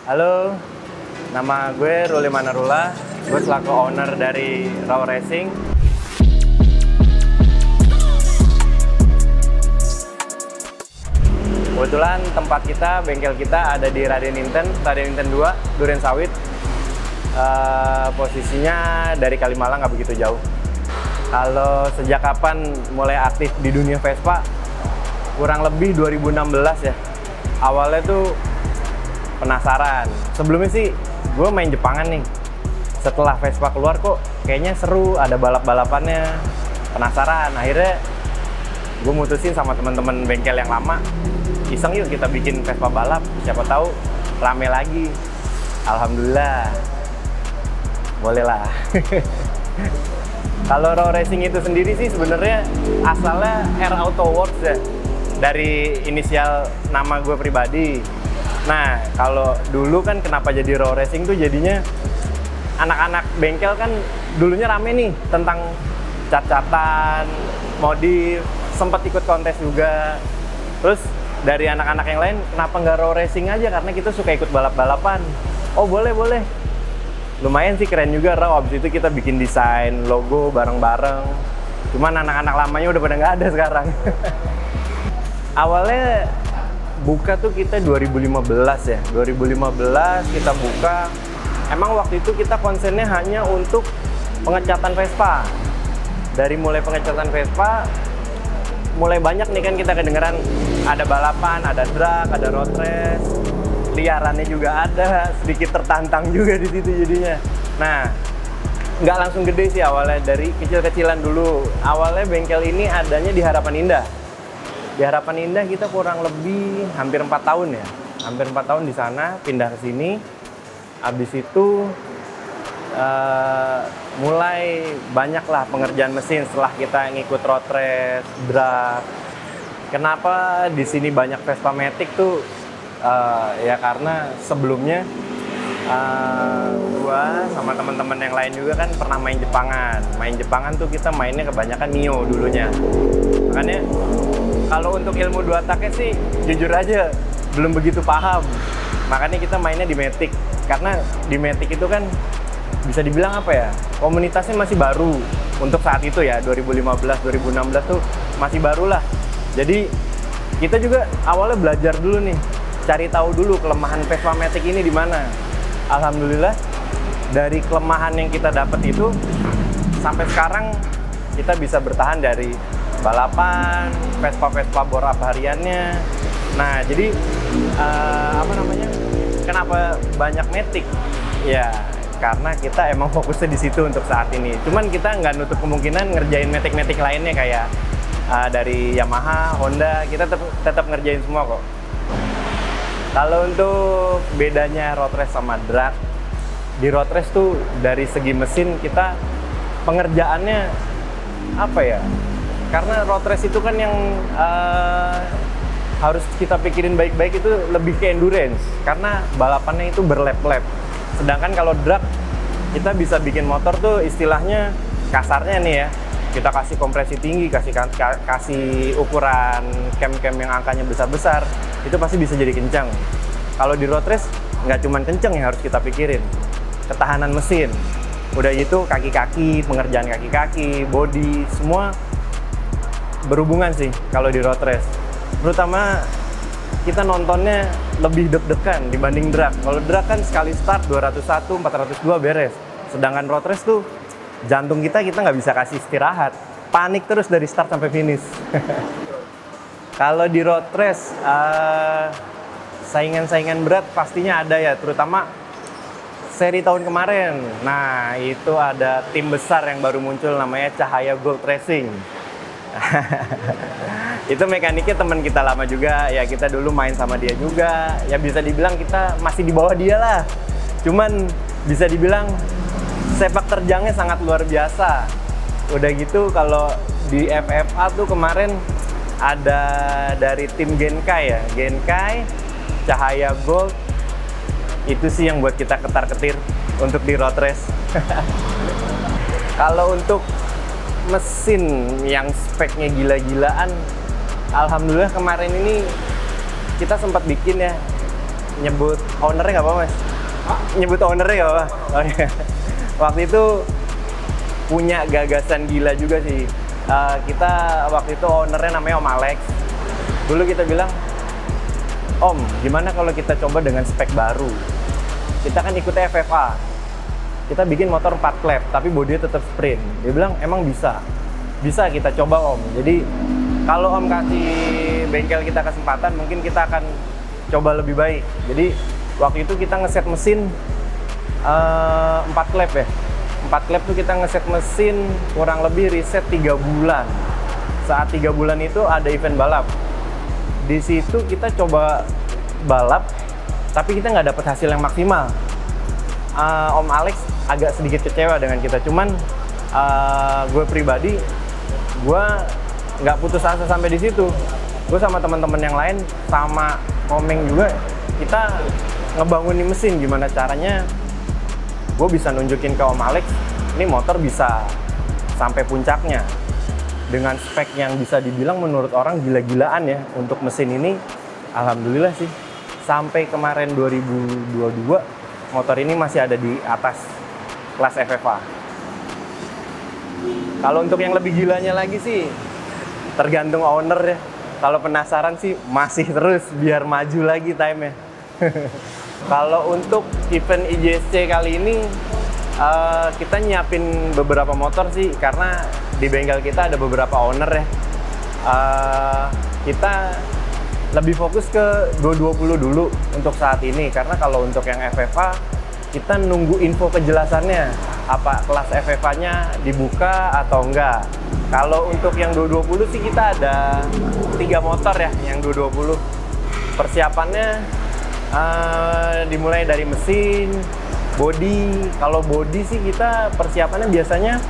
Halo, nama gue Ruli Manarula. Gue selaku owner dari Raw Racing. Kebetulan tempat kita, bengkel kita ada di Raden Inten 2, Duren Sawit. Posisinya dari Kalimalang nggak begitu jauh. Kalau sejak kapan mulai aktif di dunia Vespa? Kurang lebih 2016 ya. Awalnya tuh penasaran. Sebelumnya sih gue main Jepangan nih. Setelah Vespa keluar kok kayaknya seru, ada balap-balapannya. Penasaran, akhirnya gue mutusin sama teman-teman bengkel yang lama, iseng yuk kita bikin Vespa balap, siapa tahu rame lagi. Alhamdulillah, boleh lah. Kalau Raw Racing itu sendiri sih sebenarnya asalnya R Auto Works ya, dari inisial nama gue pribadi. Nah, kalau dulu kan kenapa jadi Raw Racing tuh jadinya anak-anak bengkel kan dulunya rame nih tentang cat-catan, modif, sempat ikut kontes juga. Terus dari anak-anak yang lain, kenapa nggak Raw Racing aja? Karena kita suka ikut balap-balapan. Oh boleh. Lumayan sih, keren juga Raw. Abis itu kita bikin desain logo bareng-bareng. Cuman anak-anak lamanya udah pada nggak ada sekarang. Awalnya buka tuh kita 2015 ya. 2015 kita buka. Emang waktu itu kita konsennya hanya untuk pengecatan Vespa. Dari mulai pengecatan Vespa, mulai banyak nih kan kita kedengeran ada balapan, ada drag, ada road race, liarannya juga ada, sedikit tertantang juga di situ jadinya. Nah, nggak langsung gede sih awalnya, dari kecil-kecilan dulu. Awalnya bengkel ini adanya di Harapan Indah. Di Harapan Indah kita kurang lebih hampir 4 tahun ya. Hampir 4 tahun di sana, pindah ke sini. Habis itu mulai banyaklah pengerjaan mesin setelah kita ngikut road race, drag. Kenapa di sini banyak Vespa Matic tuh? Ya karena sebelumnya gua sama teman-teman yang lain juga kan pernah main Jepangan. Main Jepangan tuh kita mainnya kebanyakan Mio dulunya. Makanya kalau untuk ilmu dua taknya sih jujur aja belum begitu paham. Makanya kita mainnya di Matic. Karena di Matic itu kan bisa dibilang apa ya, komunitasnya masih baru untuk saat itu ya, 2015-2016 tuh masih baru lah. Jadi kita juga awalnya belajar dulu nih, cari tahu dulu kelemahan Vespa Matic ini di mana. Alhamdulillah dari kelemahan yang kita dapat itu sampai sekarang kita bisa bertahan dari balapan, Vespa bor up hariannya. Nah jadi kenapa banyak Matic? Ya karena kita emang fokusnya di situ untuk saat ini. Cuman kita nggak nutup kemungkinan ngerjain Matic lainnya kayak dari Yamaha, Honda, kita tetap ngerjain semua kok. Kalau untuk bedanya road race sama drag, di road race tuh dari segi mesin kita pengerjaannya apa ya? Karena road race itu kan yang harus kita pikirin baik-baik itu lebih ke endurance, karena balapannya itu berlap-lap. Sedangkan kalau drag, kita bisa bikin motor tuh istilahnya kasarnya nih ya, kita kasih kompresi tinggi, kasih ukuran cam-cam yang angkanya besar-besar, itu pasti bisa jadi kencang. Kalau di road race, nggak cuma kencang yang harus kita pikirin, ketahanan mesin. Udah itu kaki-kaki, pengerjaan kaki-kaki, body, semua berhubungan sih kalau di road race. Terutama kita nontonnya lebih deg-degan dibanding drag. Kalau drag kan sekali start 201, 402 beres. Sedangkan road race tuh jantung kita nggak bisa kasih istirahat. Panik terus dari start sampai finish. Kalau di road race, saingan-saingan berat pastinya ada ya, terutama seri tahun kemarin. Nah, itu ada tim besar yang baru muncul namanya Cahaya Gold Racing. Itu mekaniknya teman kita lama juga, ya kita dulu main sama dia juga. Ya bisa dibilang kita masih di bawah dia lah. Cuman bisa dibilang sepak terjangnya sangat luar biasa. Udah gitu kalau di FFA tuh kemarin ada dari tim Genkai ya, Genkai, Cahaya Gold. Itu sih yang buat kita ketar-ketir untuk di road race. Kalau untuk mesin yang speknya gila-gilaan, alhamdulillah kemarin ini kita sempat bikin ya nyebut ownernya nggak apa Mas? Nyebut ownernya nggak apa? Oh, iya. Waktu itu punya gagasan gila juga sih. Kita waktu itu ownernya namanya Om Alex. Dulu kita bilang, Om, gimana kalau kita coba dengan spek baru? Kita kan ikut FFA. Kita bikin motor 4 klep, tapi bodinya tetap sprint. Dia bilang, emang bisa? Bisa kita coba Om. Jadi, kalau Om kasih bengkel kita kesempatan, mungkin kita akan coba lebih baik. Jadi, waktu itu kita ngeset mesin 4 klep ya. 4 klep tuh kita ngeset mesin kurang lebih riset 3 bulan. Saat 3 bulan itu ada event balap. Di situ kita coba balap, tapi kita nggak dapet hasil yang maksimal. Om Alex agak sedikit kecewa dengan kita. Cuman gue pribadi, gue nggak putus asa sampai di situ. Gue sama teman-teman yang lain, sama Komeng juga, kita ngebangunin mesin gimana caranya. Gue bisa nunjukin ke Om Alex, ini motor bisa sampai puncaknya dengan spek yang bisa dibilang menurut orang gila-gilaan ya. Untuk mesin ini, alhamdulillah sih, sampai kemarin 2022 motor ini masih ada di atas kelas FFA. Kalau untuk yang lebih gilanya lagi sih, tergantung owner ya. Kalau penasaran sih masih terus biar maju lagi time-nya. Kalau untuk event IJSC kali ini, kita nyiapin beberapa motor sih, karena di bengkel kita ada beberapa owner ya. Kita lebih fokus ke 220 dulu untuk saat ini, karena kalau untuk yang FFA, kita nunggu info kejelasannya. Apa kelas FFA-nya dibuka atau enggak. Kalau untuk yang 220 sih kita ada 3 motor ya, yang 220. Persiapannya dimulai dari mesin, body. Kalau body sih kita persiapannya biasanya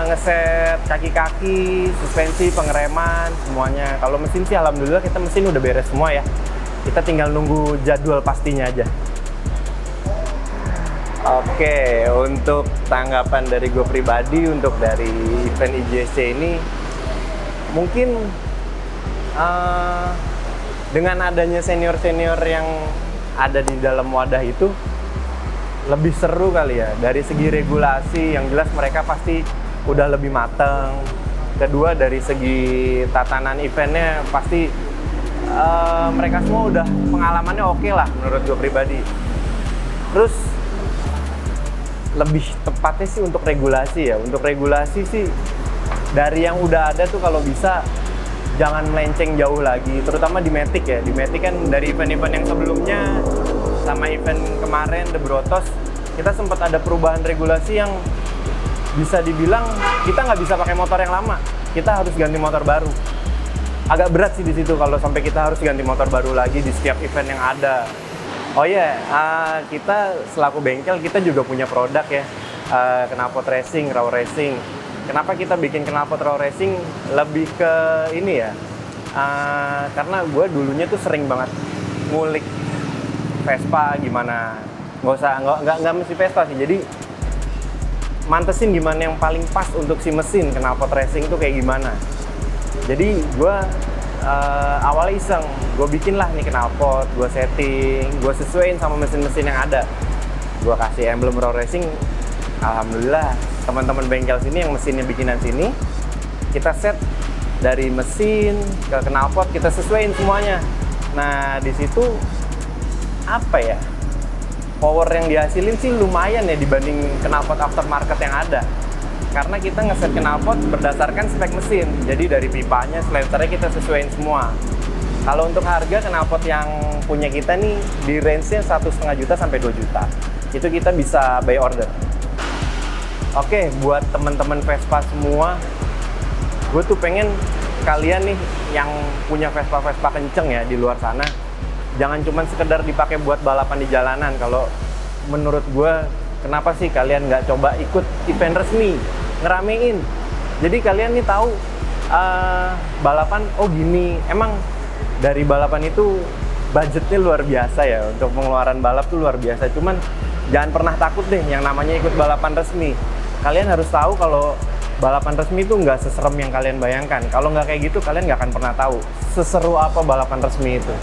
ngeset kaki-kaki, suspensi, pengereman, semuanya. Kalau mesin sih alhamdulillah kita mesin udah beres semua ya. Kita tinggal nunggu jadwal pastinya aja. Oke, untuk tanggapan dari gue pribadi untuk dari event IJSC ini, mungkin dengan adanya senior-senior yang ada di dalam wadah itu lebih seru kali ya. Dari segi regulasi yang jelas mereka pasti udah lebih mateng. Kedua dari segi tatanan eventnya pasti mereka semua udah pengalamannya oke lah menurut gue pribadi. Terus lebih tepatnya sih untuk regulasi ya. Untuk regulasi sih dari yang udah ada tuh kalau bisa jangan melenceng jauh lagi, terutama di Matic ya. Di Matic kan dari event-event yang sebelumnya sama event kemarin The Brotos, kita sempat ada perubahan regulasi yang bisa dibilang kita nggak bisa pakai motor yang lama, kita harus ganti motor baru. Agak berat sih di situ kalau sampai kita harus ganti motor baru lagi di setiap event yang ada. Oh iya, kita selaku bengkel kita juga punya produk ya, knalpot racing, raw racing. Kenapa kita bikin knalpot raw racing? Lebih ke ini ya, karena gue dulunya tuh sering banget ngulik Vespa gimana, nggak mesti Vespa sih. Jadi mantesin gimana yang paling pas untuk si mesin knalpot racing tuh kayak gimana. Jadi gue awalnya iseng, gue bikin lah nih knalpot, gue setting, gue sesuaiin sama mesin-mesin yang ada. Gue kasih emblem raw racing, alhamdulillah teman-teman bengkel sini yang mesinnya bikinan sini, kita set dari mesin ke knalpot, kita sesuaiin semuanya. Nah di situ apa ya, power yang dihasilin sih lumayan ya dibanding knalpot aftermarket yang ada. Karena kita ngeset knalpot berdasarkan spek mesin, jadi dari pipanya, silencernya kita sesuaiin semua. Kalau untuk harga knalpot yang punya kita nih di range-nya 1,5 juta sampai 2 juta. Itu kita bisa by order. Oke, buat teman-teman Vespa semua, gue tuh pengen kalian nih yang punya Vespa kenceng ya di luar sana, jangan cuma sekedar dipakai buat balapan di jalanan. Kalau menurut gue, kenapa sih kalian nggak coba ikut event resmi, ngeramein? Jadi kalian nih tahu balapan, oh gini, emang dari balapan itu budgetnya luar biasa ya, untuk pengeluaran balap tuh luar biasa. Cuman jangan pernah takut deh yang namanya ikut balapan resmi. Kalian harus tahu kalau balapan resmi itu nggak seserem yang kalian bayangkan. Kalau nggak kayak gitu, kalian nggak akan pernah tahu seseru apa balapan resmi itu.